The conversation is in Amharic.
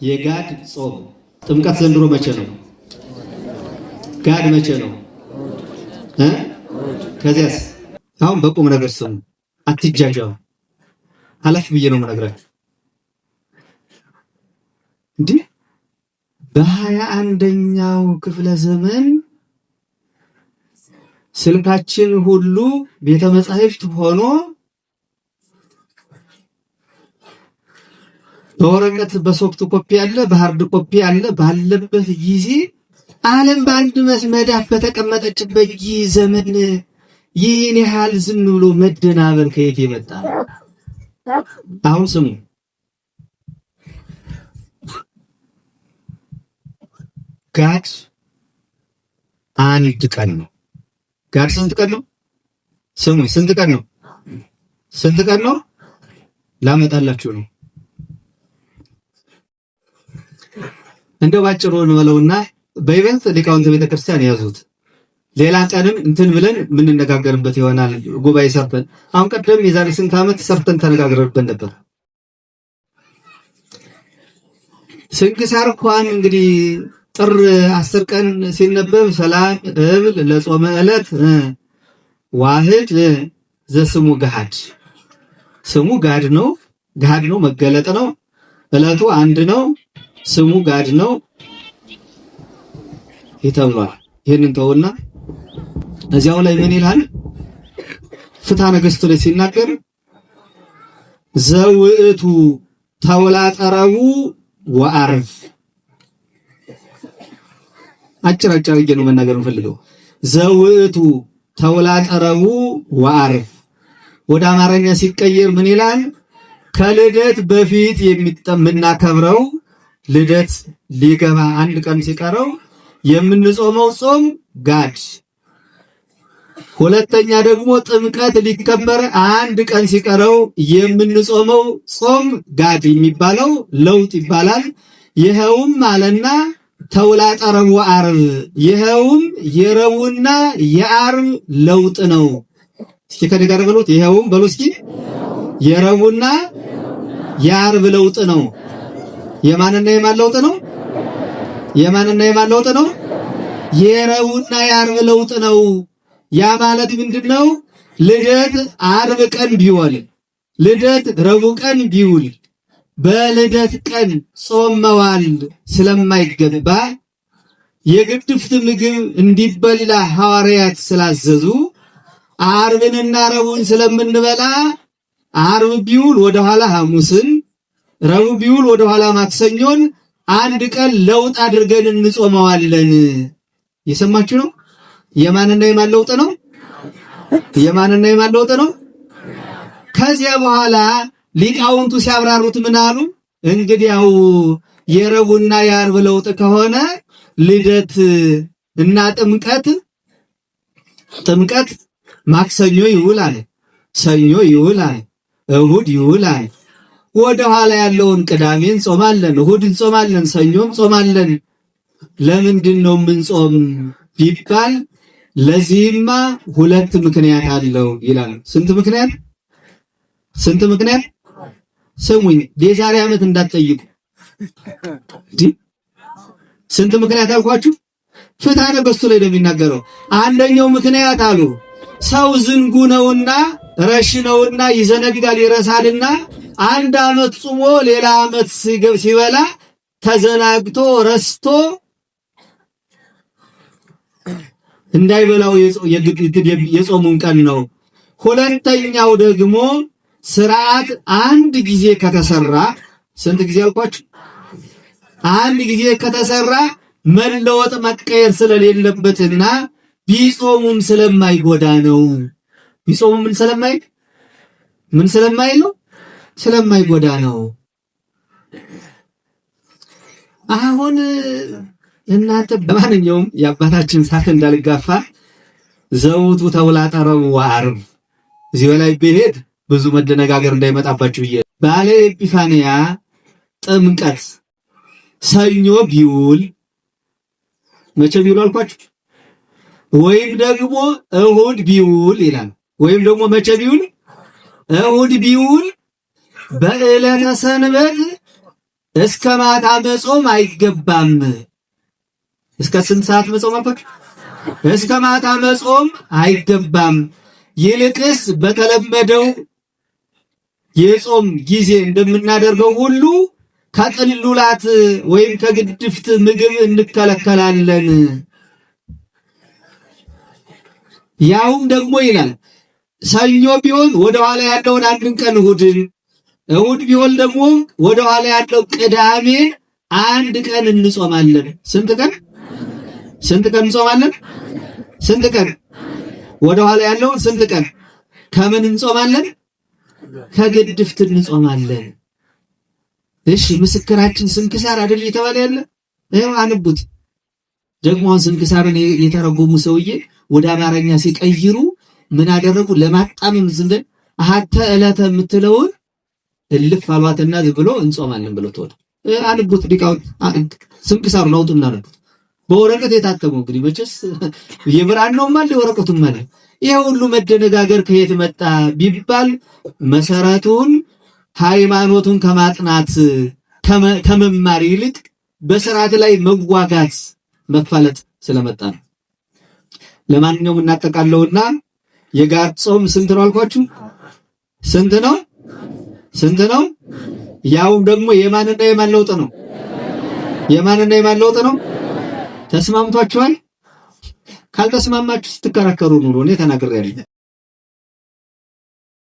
የጋድ ጾም ጥምቀት ዘንድሮ መቼ ነው? ጋድ መቼ ነው? ከዚያስ አሁን በቁም ነገር ስሙ፣ አትጃጃው። ኃላፊ ብዬ ነው የምነግራችሁ። እንዴ በ21ኛው ክፍለ ዘመን ስልካችን ሁሉ ቤተ መጻሕፍት ሆኖ በወረቀት በሶፍት ኮፒ ያለ በሃርድ ኮፒ ያለ ባለበት ጊዜ ዓለም በአንድ መዳፍ በተቀመጠችበት ዘመን ይህን ያህል ዝም ብሎ መደናበር ከየት የመጣ? አሁን ስሙ፣ ጋድ አንድ ቀን ነው። ጋድ ስንት ቀን ነው? ስሙ፣ ስንት ቀን ነው? ስንት ቀን ነው? ላመጣላችሁ ነው። እንደው ባጭሩ እንበለውና በይበልጥ ሊቃውንተ ቤተክርስቲያን ያዙት። ሌላ ቀንም እንትን ብለን የምንነጋገርበት ይሆናል። ጉባኤ ሰርተን አሁን ቀደም የዛሬ ስንት ዓመት ሰርተን ተነጋግረንበት ነበር። ስንክሳር እንኳን እንግዲህ ጥር 10 ቀን ሲነበብ ሰላም እብል ለጾመ ዕለት ዋህድ ዘስሙ ገሃድ። ስሙ ጋድ ነው። ጋድ ነው፣ መገለጥ ነው። ዕለቱ አንድ ነው። ስሙ ጋድ ነው ይተብሏል። ይሄንን ተውና እዚያው ላይ ምን ይላል? ፍትሐ ነገሥቱ ላይ ሲናገር ዘውእቱ ተውላጠረቡ ወአርብ። አጭር ነው መናገር የምፈልገው። ዘውእቱ ተውላጠረቡ ወአርብ ወደ አማርኛ ሲቀየር ምን ይላል? ከልደት በፊት የምናከብረው ልደት ሊገባ አንድ ቀን ሲቀረው የምንጾመው ጾም ጋድ፣ ሁለተኛ ደግሞ ጥምቀት ሊከበር አንድ ቀን ሲቀረው የምንጾመው ጾም ጋድ የሚባለው ለውጥ ይባላል። ይሄውም አለና ተውላጠ ረቡዕ ዓርብ፣ ይሄውም የረቡዕና የዓርብ ለውጥ ነው። እስኪ ከኔ ጋር በሉት፣ ይሄውም በሉ እስኪ የረቡዕና የዓርብ ለውጥ ነው። የማንና የማን ለውጥ ነው? የማንና የማን ለውጥ ነው? የረቡዕና የዓርብ ለውጥ ነው። ያ ማለት ምንድነው? ልደት ዓርብ ቀን ቢውል፣ ልደት ረቡዕ ቀን ቢውል በልደት ቀን ጾም መዋል ስለማይገባ የግድፍት ምግብ እንዲበላ ሐዋርያት ስላዘዙ ዓርብንና ረቡዕን ስለምንበላ ዓርብ ቢውል ወደ ኋላ ሐሙስን፣ ረቡዕ ቢውል ወደ ኋላ ማክሰኞን አንድ ቀን ለውጥ አድርገን እንጾመዋለን። የሰማችሁ ነው። የማንና የማን ለውጥ ነው? የማንና የማን ለውጥ ነው? ከዚያ በኋላ ሊቃውንቱ ሲያብራሩት ምን አሉ? እንግዲያው የረቡዕና የዓርብ ለውጥ ከሆነ ልደት እና ጥምቀት ማክሰኞ ይውላል፣ ሰኞ ይውላል፣ እሁድ ይውላል። ወደ ኋላ ያለውን ቅዳሜን ጾማለን፣ እሁድን ጾማለን፣ ሰኞም ጾማለን። ለምንድን ነው የምንጾም ቢባል ለዚህማ ሁለት ምክንያት አለው ይላል። ስንት ምክንያት? ስንት ምክንያት? ስሙኝ፣ የዛሬ ዓመት እንዳትጠይቁ። ስንት ምክንያት አልኳችሁ? ፍትሐ ነገሥቱ ላይ ነው የሚናገረው። አንደኛው ምክንያት አሉ ሰው ዝንጉ ነውና ረሽ ነውና ይዘነጋል ይረሳልና አንድ ዓመት ጾሞ ሌላ ዓመት ሲበላ ተዘናግቶ ረስቶ እንዳይበላው የጾሙን ቀን ነው። ሁለተኛው ደግሞ ስርዓት አንድ ጊዜ ከተሰራ፣ ስንት ጊዜ አልኳችሁ? አንድ ጊዜ ከተሰራ መለወጥ መቀየር ስለሌለበትና ቢጾሙም ስለማይጎዳ ነው። ቢጾሙም ምን ስለማይል ነው? ስለማይጎዳ ነው። አሁን እናንተ በማንኛውም የአባታችን ሳት እንዳልጋፋ ዘውቱ ተውላጠ ረቡዕ ወዓርብ እዚህ በላይ ብሄድ ብዙ መደነጋገር እንዳይመጣባችሁ ብዬ ባለ ኤጲፋንያ ጥምቀት ሰኞ ቢውል መቼ ቢውል አልኳችሁ? ወይም ደግሞ እሁድ ቢውል ይላል። ወይም ደግሞ መቼ ቢውል? እሁድ ቢውል በዕለተ ሰንበት እስከ ማታ መጾም አይገባም። እስከ ስንት ሰዓት መጾም አልኳችሁ? እስከ ማታ መጾም አይገባም። ይልቅስ በተለመደው የጾም ጊዜ እንደምናደርገው ሁሉ ከጥሉላት ወይም ከግድፍት ምግብ እንከለከላለን። ያውም ደግሞ ይላል ሰኞ ቢሆን ወደ ኋላ ያለውን አንድን ቀን እሑድ ቢሆን ደግሞ ወደ ኋላ ያለው ቅዳሜ አንድ ቀን እንጾማለን። ስንት ቀን እንጾማለን? ስንት ቀን? ወደ ኋላ ያለው ስንት ቀን? ከምን እንጾማለን? ከግድፍት እንጾማለን። እሺ ምስክራችን ስንክሳር አይደል እየተባለ ያለ? ይሄው አንቡት። ደግሞ ስንክሳርን የተረጎሙ ሰውዬ ወደ አማርኛ ሲቀይሩ ምን አደረጉ? ለማጣመም ዝንደን አሐተ ዕለተ የምትለውን እልፍ አሏትና ብሎ እንጾማለን ብሎ ተወደ። አንቡት ዲቃውንት ስንክሳሩን አውጡና አንቡት። በወረቀት የታተመው እንግዲህ መቼስ የብራን ነው ማለት የወረቀቱም ማለት ይሄ ሁሉ መደነጋገር ከየት መጣ ቢባል መሰረቱን ሃይማኖቱን ከማጥናት ከመማር ይልቅ በስርዓት ላይ መዋጋት መፋለጥ ስለመጣ ነው። ለማንኛውም እናጠቃለውና የጋር ጾም ስንት ነው አልኳችሁ? ስንት ነው? ያው ደግሞ የማንና የማን ለውጥ ነው? የማንና የማን ለውጥ ነው? ተስማምቷችኋል? ካልተስማማችሁ ስትከራከሩ ኑሮ እኔ ተናግሬያለሁ።